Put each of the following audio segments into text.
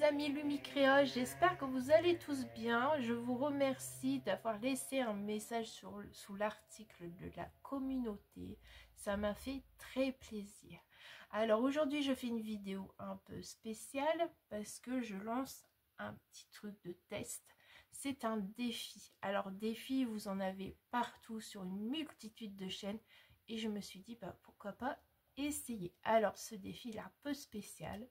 amis Lumicréa, j'espère que vous allez tous bien. Je vous remercie d'avoir laissé un message sous l'article de la communauté. Ça m'a fait très plaisir. Alors aujourd'hui, je fais une vidéo un peu spéciale parce que je lance un petit truc de test. C'est un défi. Alors défi, vous en avez partout sur une multitude de chaînes et je me suis dit, pourquoi pas essayer. Alors ce défi est un peu spécial.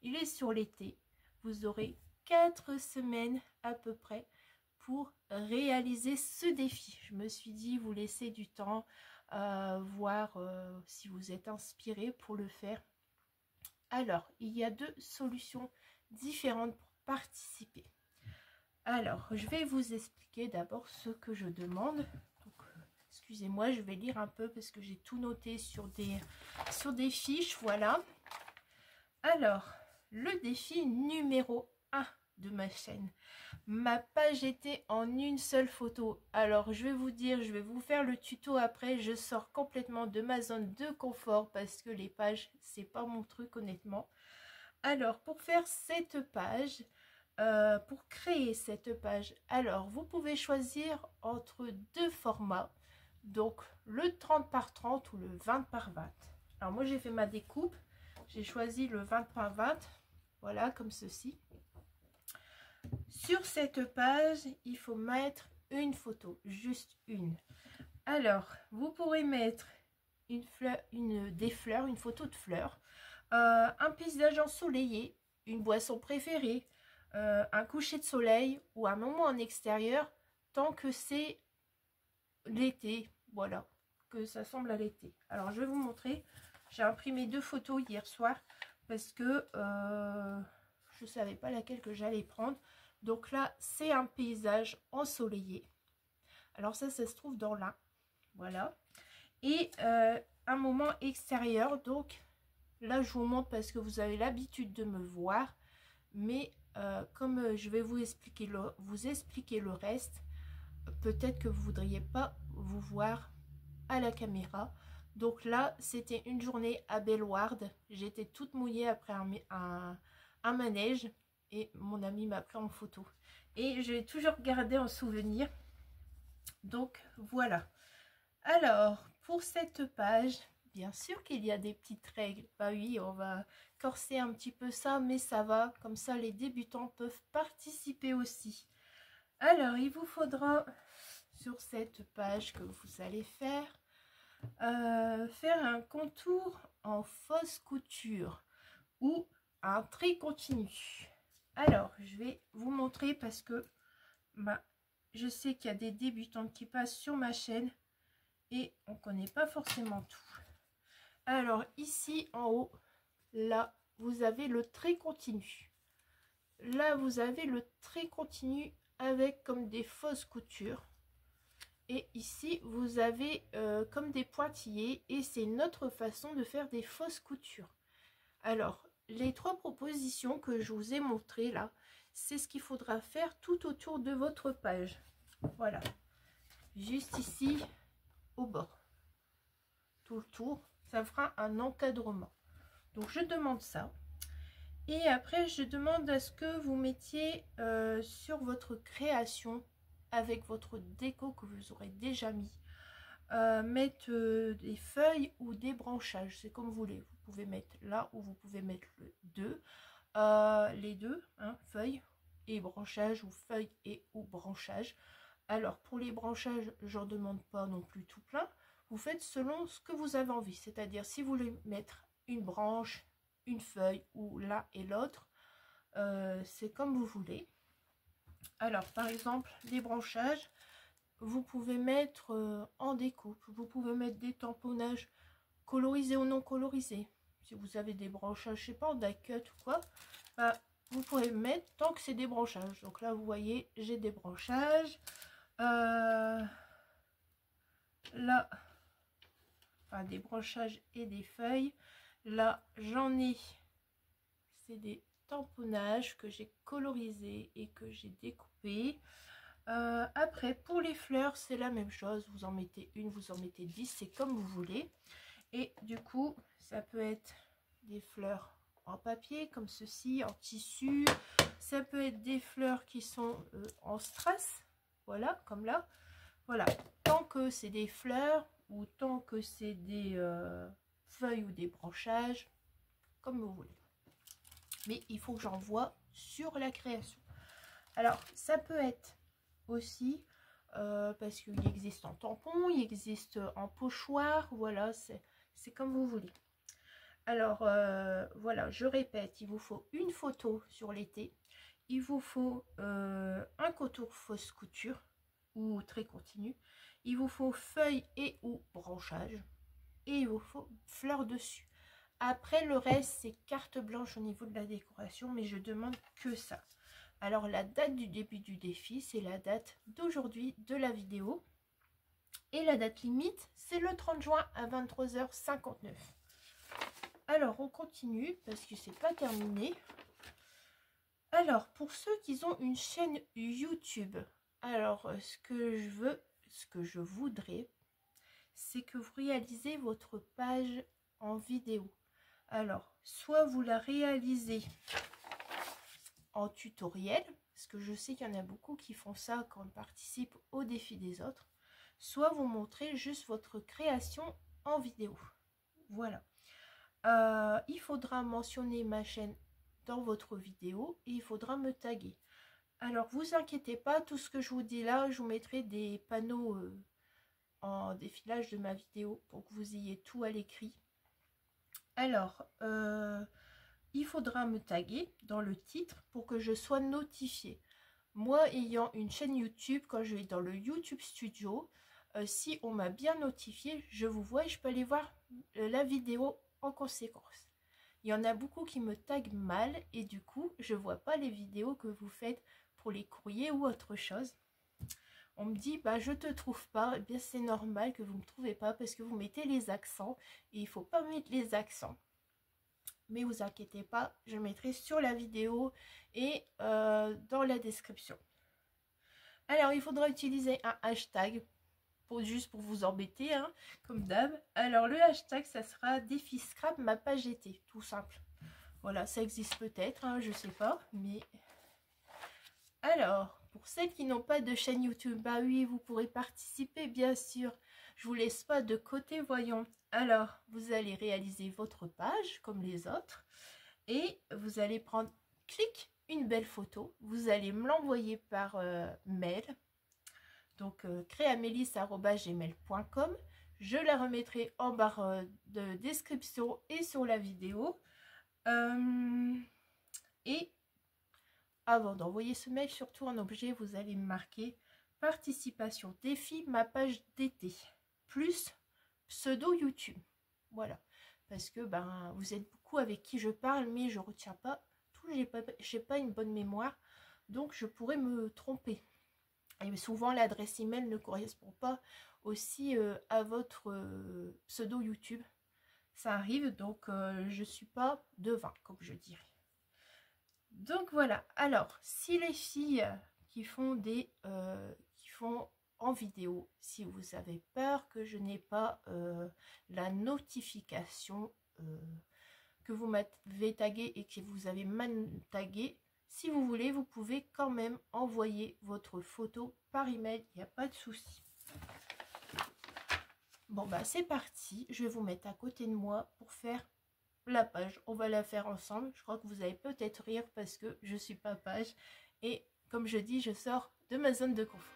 Il est sur l'été. Vous aurez 4 semaines à peu près pour réaliser ce défi. Je me suis dit, vous laissez du temps, voir si vous êtes inspiré pour le faire. Alors, il y a 2 solutions différentes pour participer. Alors, je vais vous expliquer d'abord ce que je demande. Excusez-moi, je vais lire un peu parce que j'ai tout noté sur des fiches, voilà. Alors, le défi numéro 1 de ma chaîne. Ma page était en une seule photo. Alors, je vais vous dire, je vais vous faire le tuto après. Je sors complètement de ma zone de confort parce que les pages, c'est pas mon truc honnêtement. Alors, pour faire cette page, pour créer cette page, alors vous pouvez choisir entre 2 formats. Donc, le 30 par 30 ou le 20 par 20. Alors, moi, j'ai fait ma découpe. J'ai choisi le 20 par 20. Voilà, comme ceci. Sur cette page, il faut mettre une photo, juste une. Alors, vous pourrez mettre une photo de fleurs, un paysage ensoleillé, une boisson préférée, un coucher de soleil ou un moment en extérieur, tant que c'est l'été, voilà, que ça semble à l'été. Alors, je vais vous montrer. J'ai imprimé 2 photos hier soir parce que je ne savais pas laquelle que j'allais prendre. Donc là, c'est un paysage ensoleillé. Alors ça se trouve dans l'Ain. Voilà. Et un moment extérieur. Donc là, je vous montre parce que vous avez l'habitude de me voir. Mais comme je vais vous expliquer le reste, peut-être que vous ne voudriez pas vous voir à la caméra. Donc là, c'était une journée à Bellewaerde. J'étais toute mouillée après un manège. Et mon ami m'a pris en photo. Et je l'ai toujours gardé en souvenir. Donc voilà. Alors, pour cette page, bien sûr qu'il y a des petites règles. Bah oui, on va corser un petit peu ça, mais ça va. Comme ça, les débutants peuvent participer aussi. Alors, il vous faudra, sur cette page que vous allez faire un contour en fausse couture ou un trait continu. Alors, je vais vous montrer parce que je sais qu'il y a des débutantes qui passent sur ma chaîne et on ne connaît pas forcément tout. Alors, ici en haut, là, vous avez le trait continu. Là, vous avez le trait continu avec comme des fausses coutures. Et ici, vous avez comme des pointillés et c'est notre façon de faire des fausses coutures. Alors, les 3 propositions que je vous ai montrées là, c'est ce qu'il faudra faire tout autour de votre page. Voilà. Juste ici, au bord. Tout le tour, ça fera un encadrement. Donc, je demande ça. Et après, je demande à ce que vous mettiez sur votre création avec votre déco que vous aurez déjà mis. Mettre des feuilles ou des branchages, c'est comme vous voulez. Vous pouvez mettre là ou vous pouvez mettre le 2. Les deux, hein, feuilles et branchages ou feuilles et ou branchages. Alors pour les branchages, j'en demande pas non plus tout plein. Vous faites selon ce que vous avez envie. C'est-à-dire si vous voulez mettre une branche, une feuille ou l'un et l'autre, c'est comme vous voulez. Alors par exemple, les branchages, vous pouvez mettre en découpe, vous pouvez mettre des tamponnages colorisés ou non colorisés. Si vous avez des branchages, je sais pas, en die-cut ou quoi, vous pouvez mettre tant que c'est des branchages. Donc là, vous voyez, j'ai des branchages. Là, enfin des branchages et des feuilles. Là, j'en ai, c'est des tamponnages que j'ai colorisés et que j'ai découpés. Après, pour les fleurs, c'est la même chose. Vous en mettez une, vous en mettez 10, c'est comme vous voulez. Et du coup, ça peut être des fleurs en papier comme ceci, en tissu. Ça peut être des fleurs qui sont en strass, voilà, comme là. Voilà, tant que c'est des fleurs ou tant que c'est des feuilles ou des branchages, comme vous voulez. Mais il faut que j'envoie sur la création. Alors, ça peut être aussi, parce qu'il existe en tampon, il existe en pochoir, voilà, c'est comme vous voulez. Alors, voilà, je répète, il vous faut une photo sur l'été, il vous faut un contour fausse couture ou très continu, il vous faut feuilles et ou branchage, et il vous faut fleurs dessus. Après, le reste, c'est carte blanche au niveau de la décoration, mais je demande que ça. Alors, la date du début du défi, c'est la date d'aujourd'hui de la vidéo. Et la date limite, c'est le 30 juin à 23h59. Alors, on continue, parce que c'est pas terminé. Alors, pour ceux qui ont une chaîne YouTube, alors, ce que je voudrais, c'est que vous réalisez votre page en vidéo. Alors, soit vous la réalisez en tutoriel, parce que je sais qu'il y en a beaucoup qui font ça quand on participe au défi des autres, soit vous montrez juste votre création en vidéo. Voilà. Il faudra mentionner ma chaîne dans votre vidéo et il faudra me taguer. Alors, vous inquiétez pas, tout ce que je vous dis là, je vous mettrai des panneaux en défilage de ma vidéo pour que vous ayez tout à l'écrit. Alors, il faudra me taguer dans le titre pour que je sois notifiée. Moi, ayant une chaîne YouTube, quand je vais dans le YouTube Studio, si on m'a bien notifié, je vous vois et je peux aller voir la vidéo en conséquence. Il y en a beaucoup qui me taguent mal et du coup, je ne vois pas les vidéos que vous faites pour les courriers ou autre chose. On me dit, bah je te trouve pas. Eh bien, c'est normal que vous ne me trouvez pas parce que vous mettez les accents et il ne faut pas mettre les accents. Mais vous inquiétez pas, je mettrai sur la vidéo et dans la description. Alors, il faudra utiliser un hashtag, juste pour vous embêter, hein, comme d'hab. Alors, le hashtag, ça sera défi scrap ma page été, tout simple. Voilà, ça existe peut-être, hein, je sais pas, mais... Alors, pour celles qui n'ont pas de chaîne YouTube, bah oui, vous pourrez participer, bien sûr. Je vous laisse pas de côté, voyons. Alors, vous allez réaliser votre page, comme les autres. Et vous allez prendre, clic, une belle photo. Vous allez me l'envoyer par mail. Donc, créamélis@gmail.com. Je la remettrai en barre de description et sur la vidéo. Et avant d'envoyer ce mail, surtout en objet, vous allez me marquer participation défi ma page d'été plus pseudo YouTube. Voilà, parce que ben vous êtes beaucoup avec qui je parle, mais je retiens pas tout, j'ai pas une bonne mémoire, donc je pourrais me tromper. Et souvent l'adresse email ne correspond pas aussi à votre pseudo YouTube. Ça arrive, donc je suis pas devin, comme je dirais. Donc voilà. Alors, si les filles qui font en vidéo, si vous avez peur que je n'ai pas la notification que vous m'avez tagué et que vous avez mal tagué, si vous voulez, vous pouvez quand même envoyer votre photo par email, il n'y a pas de souci. Bon bah c'est parti, je vais vous mettre à côté de moi pour faire la page. On va la faire ensemble. Je crois que vous allez peut-être rire parce que je suis pas page et comme je dis, je sors de ma zone de confort.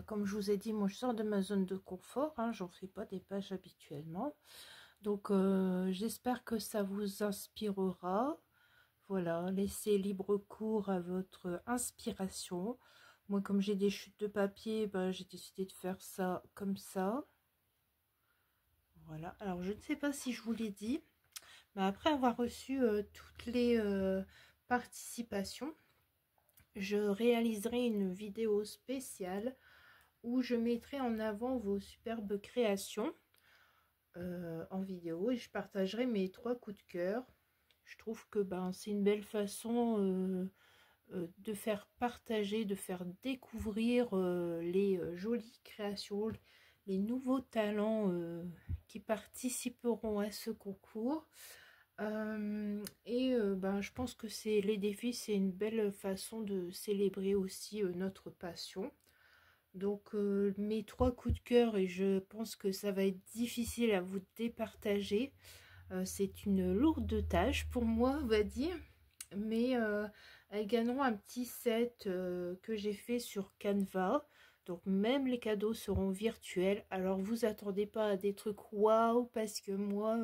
comme je vous ai dit, moi je sors de ma zone de confort, hein, j'en fais pas des pages habituellement. Donc j'espère que ça vous inspirera. Voilà, laissez libre cours à votre inspiration. Moi, comme j'ai des chutes de papier, ben, j'ai décidé de faire ça comme ça. Voilà, alors je ne sais pas si je vous l'ai dit, mais après avoir reçu toutes les participations, je réaliserai une vidéo spéciale où je mettrai en avant vos superbes créations en vidéo et je partagerai mes 3 coups de cœur. Je trouve que ben, c'est une belle façon de faire partager, de faire découvrir les jolies créations, les nouveaux talents qui participeront à ce concours. Ben, je pense que les défis, c'est une belle façon de célébrer aussi notre passion. Donc mes 3 coups de cœur, et je pense que ça va être difficile à vous départager. C'est une lourde tâche pour moi, on va dire. Mais elles gagneront un petit set que j'ai fait sur Canva. Donc même les cadeaux seront virtuels. Alors vous attendez pas à des trucs waouh, parce que moi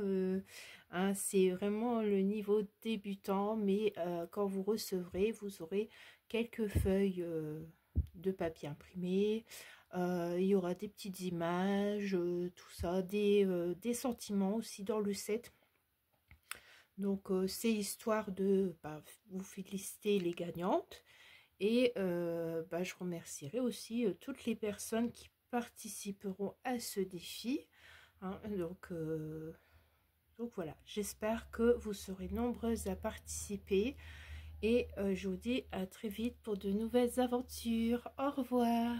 hein, c'est vraiment le niveau débutant. Mais quand vous recevrez, vous aurez quelques feuilles de papier imprimé. Il y aura des petites images, tout ça, des sentiments aussi dans le set. Donc c'est histoire de vous féliciter les gagnantes. Et je remercierai aussi toutes les personnes qui participeront à ce défi, hein. Donc voilà, j'espère que vous serez nombreuses à participer. Et je vous dis à très vite pour de nouvelles aventures. Au revoir.